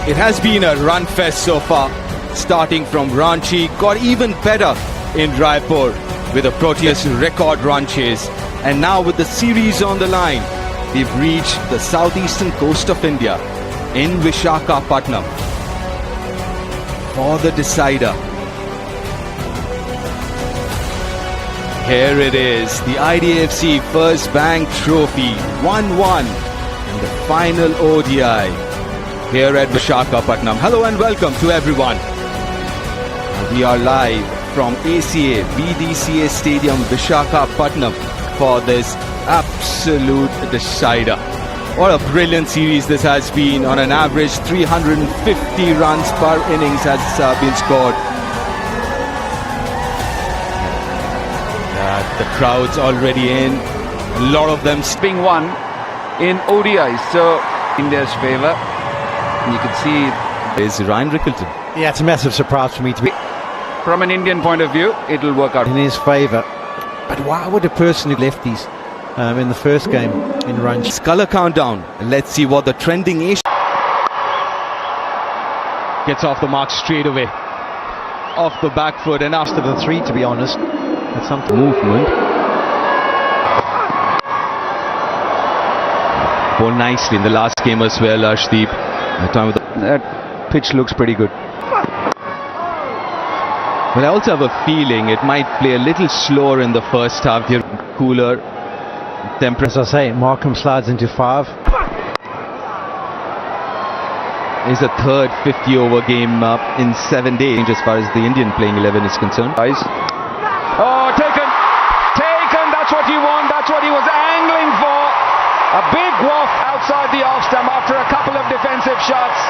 It has been a run fest so far, starting from Ranchi, got even better in Raipur with a Proteus record run chase, and now with the series on the line, we've reached the southeastern coast of India in Visakhapatnam for the decider. Here it is, the IDFC First Bank Trophy, 1-1 in the final ODI here at Visakhapatnam. Hello and welcome to everyone. We are live from ACA BDCA Stadium, Visakhapatnam for this absolute decider. What a brilliant series this has been. On an average, 350 runs per innings has been scored. The crowd's already in. A lot of them being won in ODIs, so India's favour. You can see is Ryan Rickelton. Yeah, it's a massive surprise for me to be. From an Indian point of view, it'll work out In his favour. But why would a person who lefties in the first game in Ranchi? Colour countdown. Let's see what the trending is. Gets off the mark straight away. Off the back foot and after The three, to be honest. That's something. movement. Bowled nicely in the last game as well, Arshdeep. that pitch looks pretty good. But I also have a feeling it might play a little slower in the first half. Here, cooler temperature. As I say, Markham slides into 5. Is a third 50-over game in 7 days as far as the Indian playing 11 is concerned. Guys. Oh, taken! That's what you want. That's what he was angling for. A big waft outside the off stump after a couple of defensive shots.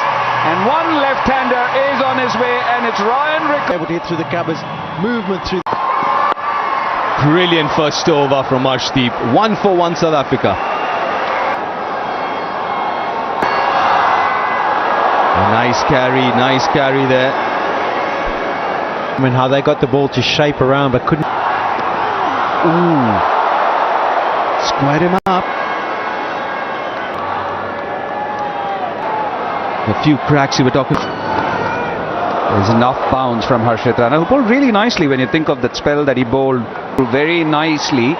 And one left-hander is on his way, and it's Ryan Rickelton. Able to hit through the covers. Movement through. Brilliant first over from Arshdeep. 1-for-1 South Africa. A nice carry there. I mean, how they got the ball to shape around, but couldn't. Ooh. Squared him up. A few cracks you were talking. There's enough bounce from Harshit Rana, who bowled really nicely when you think of that spell that he bowled very nicely.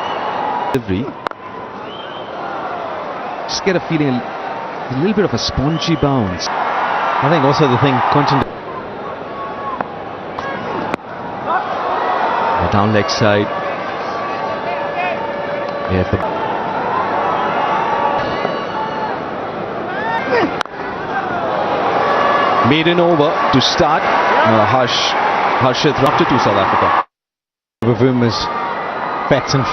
Just get a feeling, a little bit of a spongy bounce. I think also the thing, Quinton. Down leg side. Yeah, maiden over to start. Harshit Rana to South Africa. Bavuma's bats and.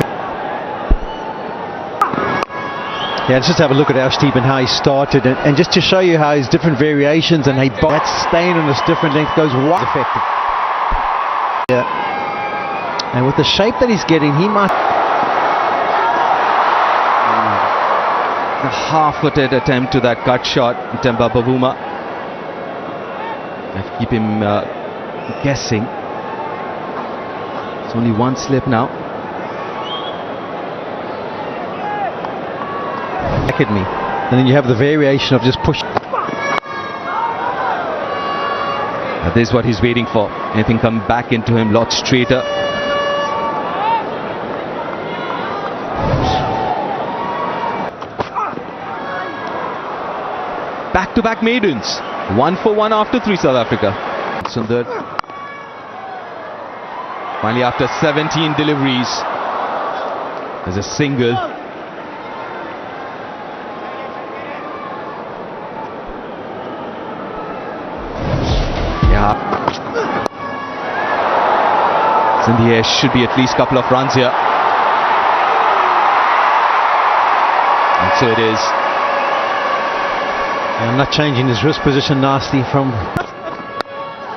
Yeah, let's just have a look at Arshdeep and how he started, and just to show you how his different variations and that stain on this different length goes wide effective. Yeah, and with the shape that he's getting, he might. The half-footed attempt to that cut shot, Temba Bavuma. Keep him guessing. It's only one slip now. Back at me, and then you have the variation of just push. This is what he's waiting for. Anything come back into him, lot straighter. Back-to-back maidens. 1-for-1 after 3 South Africa. Sundar. Finally, after 17 deliveries, there's a single. Yeah. It's in the air. Should be at least a couple of runs here. And so it is. I'm not changing his wrist position nicely from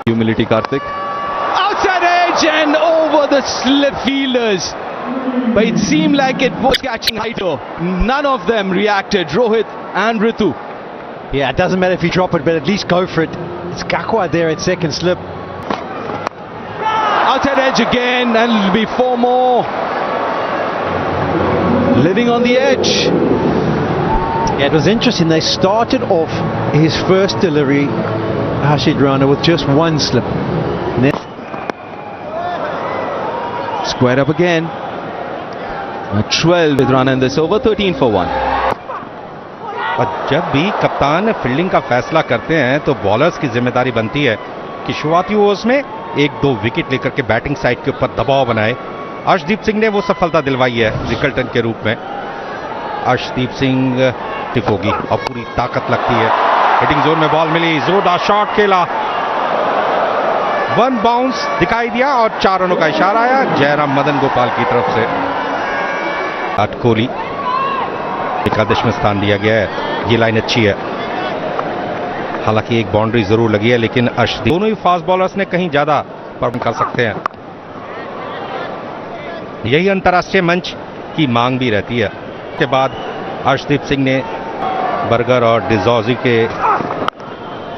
humility, Karthik. Outside edge and over the slip fielders. But it seemed like it was catching Haito. None of them reacted, Rohit and Ritu. Yeah, it doesn't matter if you drop it, but at least go for it. It's Gakwa there at second slip. Outside edge again, and it'll be 4 more. Living on the edge. Yeah, it was interesting. They started off his first delivery, Rashid Rana, with just one slip. And then Square up again. 12 with run in this over, 13 for 1. और जब भी कप्तान fielding का फैसला करते हैं तो bowlers की जिम्मेदारी बनती है कि शुरुआती ओवर्स में 1-2 विकेट लेकर के बैटिंग साइड के ऊपर दबाव बनाए। अर्शदीप सिंह ने वो सफलता दिलवाई है रिकल्टन के रूप में। अर्शदीप सिंह टिप होगी और पूरी ताकत लगती है। हिटिंग जोन में बॉल मिली, जोरदार शॉट खेला, 1 बाउंस दिखाई दिया और 4 रनों का इशारा आया जयराम मदन गोपाल की तरफ से। विराट कोहली एकादश में स्थान दिया गया है। ये लाइन अच्छी है, हालांकि एक बाउंड्री जरूर लगी है, लेकिन अर्शदीप दोनों ही फास्ट बॉलर्स ने कहीं ज्यादा परफॉर्म कर सकते हैं। यही अंतर्राष्ट्रीय मंच की मांग भी रहती है। उसके बाद अर्शदीप सिंह ने बर्गर और डिजॉजी के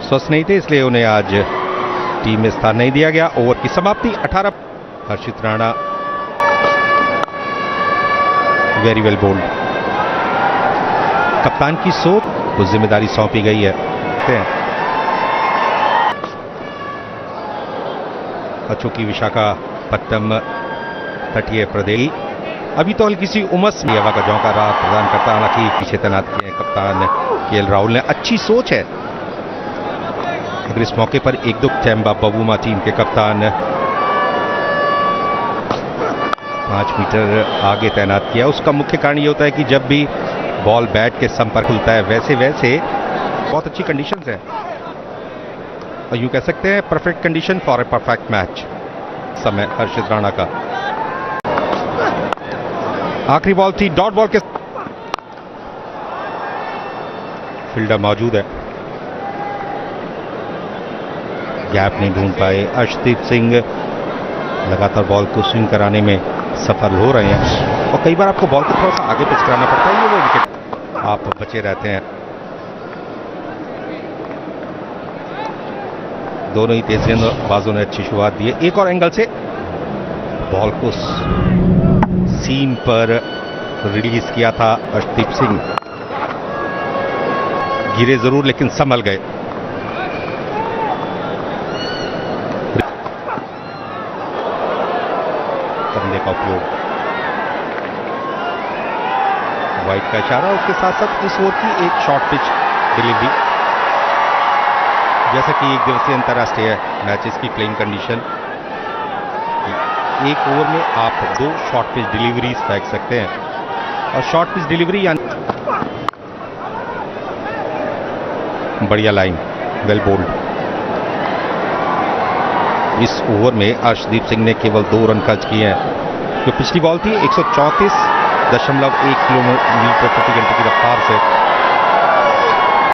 स्वस्थ नहीं थे, इसलिए उन्हें आज टीम में स्थान नहीं दिया गया। ओवर की समाप्ति 18। हर्षित राणा वेरी वेल बोल्ड। कप्तान की सोच को जिम्मेदारी सौंपी गई है। चूंकि विशाखापट्टनम तटीय प्रदेश अभी तो हल्की सी उमस में हवा का झोंका राहत प्रदान करता, हालांकि पीछे तैनात किए हैं कप्तान केएल राहुल ने। अच्छी सोच है। अगर इस मौके पर 1-2 चैम्बा बबूमा टीम के कप्तान 5 मीटर आगे तैनात किया। उसका मुख्य कारण ये होता है कि जब भी बॉल बैट के संपर्क खुलता है वैसे वैसे बहुत अच्छी कंडीशंस है, और यूं कह सकते हैं perfect condition for a perfect match. समय हर्षित राणा का आखिरी बॉल थी, डॉट बॉल के फील्डर मौजूद है, गैप नहीं ढूंढ पाए। अर्शदीप सिंह लगातार बॉल को स्विंग कराने में सफल हो रहे हैं, और कई बार आपको बॉल को थोड़ा सा आगे पिच कराना पड़ता है, ये वो विकेट आप बचे रहते हैं। दोनों ही तेज गेंदबाजों ने अच्छी शुरुआत दी है। एक और एंगल से बॉल को सीम पर रिलीज किया था अर्शदीप सिंह, गिरे जरूर लेकिन संभल गए। कंधे का उपयोग, वाइट का इशारा, उसके साथ साथ इस ओवर की एक शॉर्ट पिच डिलीवरी। जैसा कि एक दिवसीय अंतर्राष्ट्रीय मैचेस की प्लेइंग कंडीशन, एक ओवर में आप 2 शॉर्ट पिच डिलीवरीज फेंक सकते हैं, और शॉर्ट पिच डिलीवरी यानी बढ़िया लाइन, वेल बोल्ड। इस ओवर में अर्शदीप सिंह ने केवल 2 रन खर्च किए हैं। जो पिछली बॉल थी 134.1 किलोमीटर प्रति घंटे की रफ्तार से